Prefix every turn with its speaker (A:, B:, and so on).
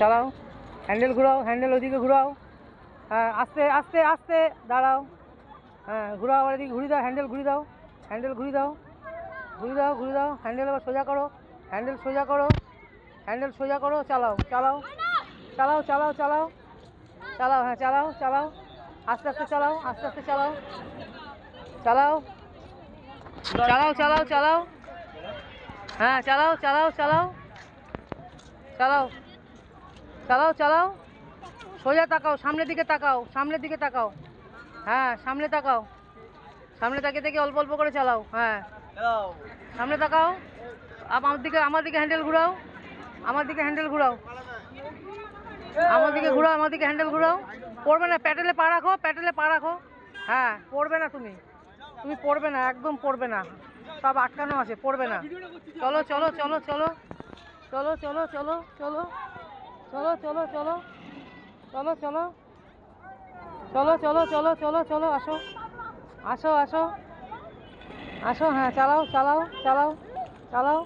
A: চালাও, handle ঘুরাও, handle ওদিকে ঘুরাও। হ্যাঁ, আস্তে আস্তে আস্তে দাঁড়াও। হ্যাঁ, ঘুরাও, আবার এদিকে ঘুরিয়ে দাও, হ্যান্ডেল ঘুরিয়ে দাও, হ্যান্ডেল ঘুরিয়ে দাও, ঘুরিয়ে দাও, ঘুরিয়ে দাও, হ্যান্ডেল আবার সোজা করো, হ্যান্ডেল সোজা করো, হ্যান্ডেল সোজা করো, চালাও চালাও চালাও চালাও চালাও চালাও, হ্যাঁ চালাও চালাও, আস্তে আস্তে চালাও, আস্তে আস্তে চালাও, চালাও চালাও চালাও চালাও, হ্যাঁ চালাও চালাও চালাও চালাও চালাও চালাও, সোজা তাকাও, সামনের দিকে তাকাও, সামনের দিকে তাকাও, হ্যাঁ সামনে তাকাও, সামনে তাকিয়ে থেকে অল্প অল্প করে চালাও। হ্যাঁ, সামনে তাকাও, আমার দিকে হ্যান্ডেল ঘুরাও, আমার দিকে হ্যান্ডেল ঘুরাও, আমার দিকে ঘুরাও, আমার দিকে হ্যান্ডেল ঘুরাও। পড়বে না, প্যাডেলে পা রাখো, প্যাডেলে পা রাখো। হ্যাঁ, পড়বে না, তুমি পড়বে না, একদম পড়বে না, সব আটকানো আছে, পড়বে না। চলো চলো চলো চলো চলো চলো চলো চলো চলো চলো চলো চলো চলো চলো চলো চলো চলো চলো, আসো আসো আসো আসো, হ্যাঁ চালাও চালাও চালাও চালাও।